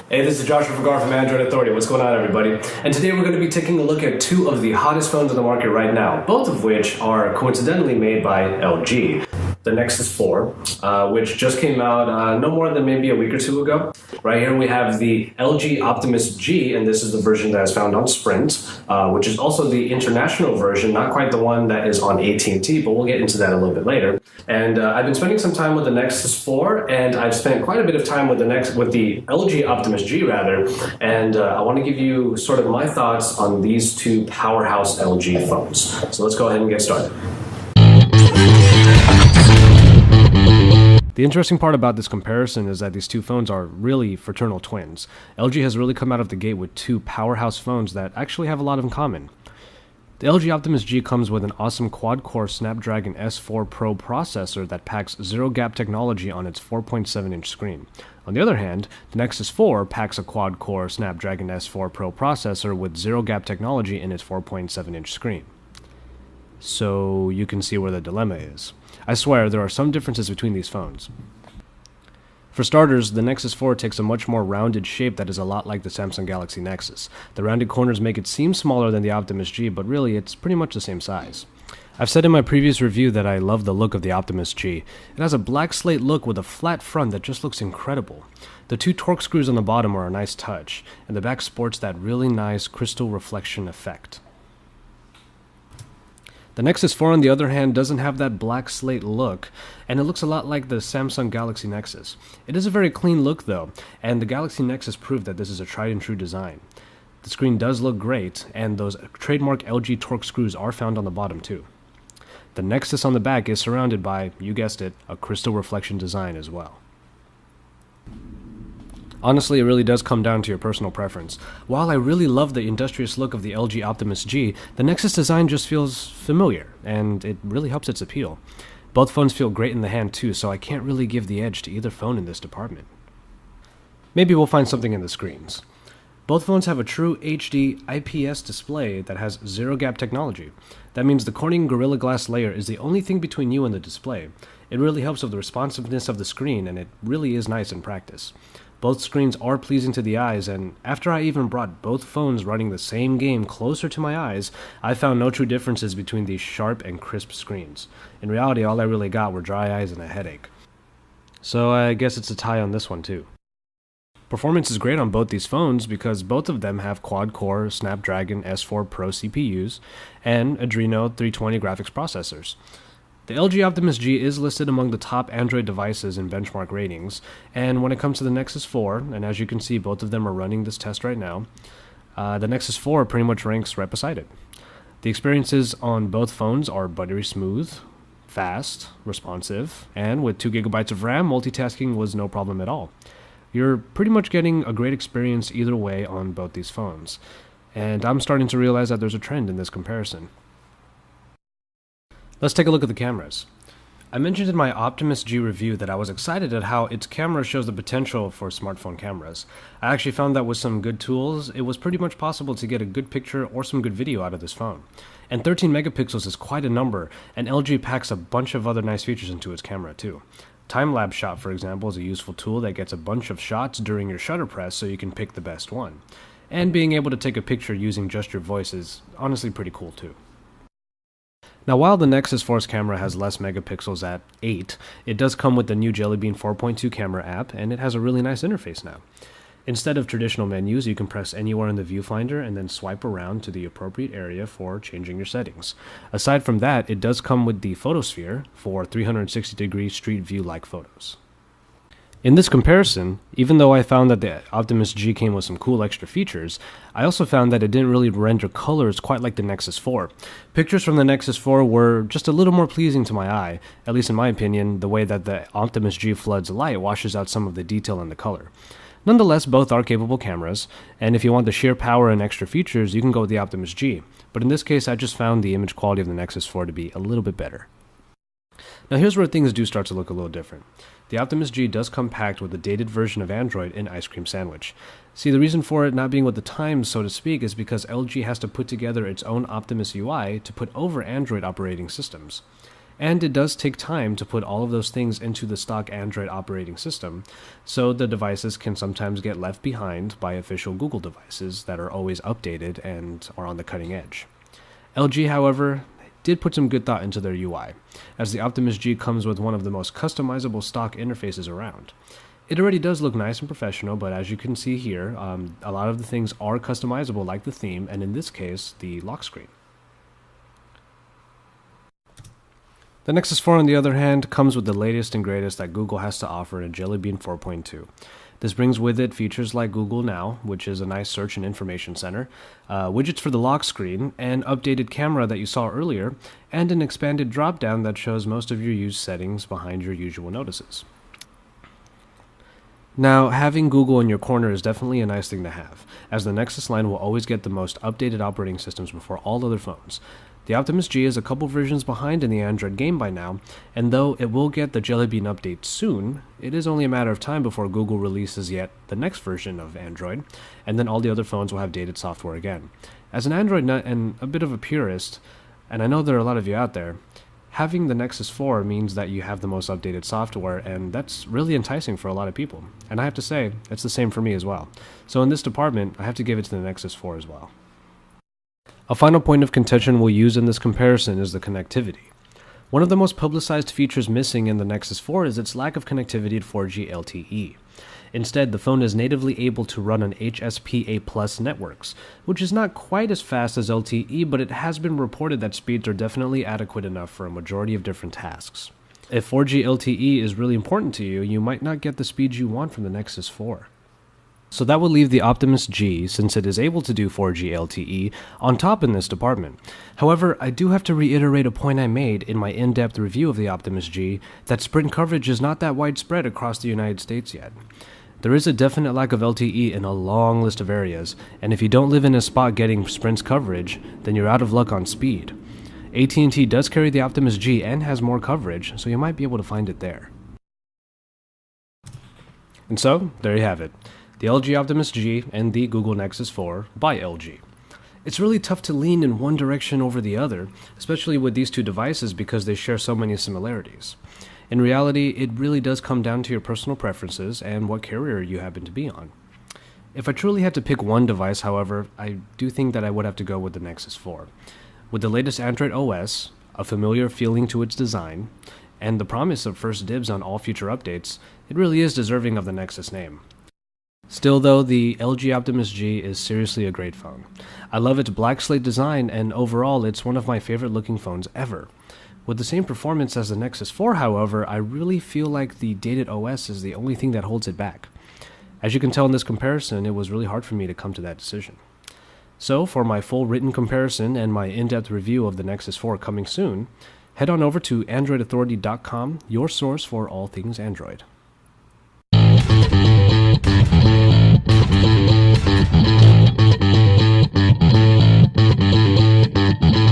Hey, this is Joshua Vergara from Android Authority. What's going on, everybody? And today we're going to be taking a look at two of the hottest phones on the market right now, both of which are coincidentally made by LG. The Nexus 4, which just came out no more than maybe a week or two ago. Right here we have the LG Optimus G, and this is the version that is found on Sprint, which is also the international version, not quite the one that is on AT&T, but we'll get into that a little bit later. And I've been spending some time with the Nexus 4, and I've spent quite a bit of time with the LG Optimus G, rather, and I want to give you sort of my thoughts on these two powerhouse LG phones. So let's go ahead and get started. The interesting part about this comparison is that these two phones are really fraternal twins. LG has really come out of the gate with two powerhouse phones that actually have a lot in common. The LG Optimus G comes with an awesome quad-core Snapdragon S4 Pro processor that packs zero-gap technology on its 4.7-inch screen. On the other hand, the Nexus 4 packs a quad-core Snapdragon S4 Pro processor with zero-gap technology in its 4.7-inch screen. So you can see where the dilemma is. I swear, there are some differences between these phones. For starters, the Nexus 4 takes a much more rounded shape that is a lot like the Samsung Galaxy Nexus. The rounded corners make it seem smaller than the Optimus G, but really it's pretty much the same size. I've said in my previous review that I love the look of the Optimus G. It has a black slate look with a flat front that just looks incredible. The two torque screws on the bottom are a nice touch, and the back sports that really nice crystal reflection effect. The Nexus 4, on the other hand, doesn't have that black slate look, and it looks a lot like the Samsung Galaxy Nexus. It is a very clean look, though, and the Galaxy Nexus proved that this is a tried-and-true design. The screen does look great, and those trademark LG torque screws are found on the bottom, too. The Nexus on the back is surrounded by, you guessed it, a crystal reflection design as well. Honestly, it really does come down to your personal preference. While I really love the industrious look of the LG Optimus G, the Nexus design just feels familiar, and it really helps its appeal. Both phones feel great in the hand too, so I can't really give the edge to either phone in this department. Maybe we'll find something in the screens. Both phones have a true HD IPS display that has zero-gap technology. That means the Corning Gorilla Glass layer is the only thing between you and the display. It really helps with the responsiveness of the screen, and it really is nice in practice. Both screens are pleasing to the eyes, and after I even brought both phones running the same game closer to my eyes, I found no true differences between these sharp and crisp screens. In reality, all I really got were dry eyes and a headache. So I guess it's a tie on this one too. Performance is great on both these phones because both of them have quad-core Snapdragon S4 Pro CPUs and Adreno 320 graphics processors. The LG Optimus G is listed among the top Android devices in benchmark ratings, and when it comes to the Nexus 4, and as you can see both of them are running this test right now, the Nexus 4 pretty much ranks right beside it. The experiences on both phones are buttery smooth, fast, responsive, and with 2 GB of RAM, multitasking was no problem at all. You're pretty much getting a great experience either way on both these phones, and I'm starting to realize that there's a trend in this comparison. Let's take a look at the cameras. I mentioned in my Optimus G review that I was excited at how its camera shows the potential for smartphone cameras. I actually found that with some good tools, it was pretty much possible to get a good picture or some good video out of this phone. And 13 megapixels is quite a number, and LG packs a bunch of other nice features into its camera too. Time-lapse shot, for example, is a useful tool that gets a bunch of shots during your shutter press so you can pick the best one. And being able to take a picture using just your voice is honestly pretty cool too. Now, while the Nexus 4's camera has less megapixels at 8, it does come with the new Jelly Bean 4.2 camera app, and it has a really nice interface now. Instead of traditional menus, you can press anywhere in the viewfinder and then swipe around to the appropriate area for changing your settings. Aside from that, it does come with the photosphere for 360-degree street view-like photos. In this comparison, even though I found that the Optimus G came with some cool extra features, I also found that it didn't really render colors quite like the Nexus 4. Pictures from the Nexus 4 were just a little more pleasing to my eye, at least in my opinion. The way that the Optimus G floods light washes out some of the detail in the color. Nonetheless, both are capable cameras, and if you want the sheer power and extra features, you can go with the Optimus G. But in this case, I just found the image quality of the Nexus 4 to be a little bit better. Now here's where things do start to look a little different. The Optimus G does come packed with a dated version of Android in Ice Cream Sandwich. See, the reason for it not being with the times, so to speak, is because LG has to put together its own Optimus UI to put over Android operating systems. And it does take time to put all of those things into the stock Android operating system, so the devices can sometimes get left behind by official Google devices that are always updated and are on the cutting edge. LG, however, did put some good thought into their UI, as the Optimus G comes with one of the most customizable stock interfaces around. It already does look nice and professional, but as you can see here, a lot of the things are customizable, like the theme, and in this case, the lock screen. The Nexus 4, on the other hand, comes with the latest and greatest that Google has to offer in Jelly Bean 4.2. This brings with it features like Google Now, which is a nice search and information center, widgets for the lock screen, an updated camera that you saw earlier, and an expanded drop-down that shows most of your used settings behind your usual notices. Now, having Google in your corner is definitely a nice thing to have, as the Nexus line will always get the most updated operating systems before all other phones. The Optimus G is a couple versions behind in the Android game by now, and though it will get the Jelly Bean update soon, it is only a matter of time before Google releases yet the next version of Android, and then all the other phones will have dated software again. As an Android nut and a bit of a purist, and I know there are a lot of you out there, having the Nexus 4 means that you have the most updated software, and that's really enticing for a lot of people. And I have to say, it's the same for me as well. So in this department, I have to give it to the Nexus 4 as well. A final point of contention we'll use in this comparison is the connectivity. One of the most publicized features missing in the Nexus 4 is its lack of connectivity to 4G LTE. Instead, the phone is natively able to run on HSPA+ networks, which is not quite as fast as LTE, but it has been reported that speeds are definitely adequate enough for a majority of different tasks. If 4G LTE is really important to you, you might not get the speeds you want from the Nexus 4. So that would leave the Optimus G, since it is able to do 4G LTE, on top in this department. However, I do have to reiterate a point I made in my in-depth review of the Optimus G, that Sprint coverage is not that widespread across the United States yet. There is a definite lack of LTE in a long list of areas, and if you don't live in a spot getting Sprint's coverage, then you're out of luck on speed. AT&T does carry the Optimus G and has more coverage, so you might be able to find it there. And so, there you have it. The LG Optimus G and the Google Nexus 4 by LG. It's really tough to lean in one direction over the other, especially with these two devices because they share so many similarities. In reality, it really does come down to your personal preferences and what carrier you happen to be on. If I truly had to pick one device, however, I do think that I would have to go with the Nexus 4. With the latest Android OS, a familiar feeling to its design, and the promise of first dibs on all future updates, it really is deserving of the Nexus name. Still though, the LG Optimus G is seriously a great phone. I love its black slate design, and overall it's one of my favorite looking phones ever. With the same performance as the Nexus 4, however, I really feel like the dated OS is the only thing that holds it back. As you can tell in this comparison, it was really hard for me to come to that decision. So, for my full written comparison and my in-depth review of the Nexus 4 coming soon, head on over to AndroidAuthority.com, your source for all things Android.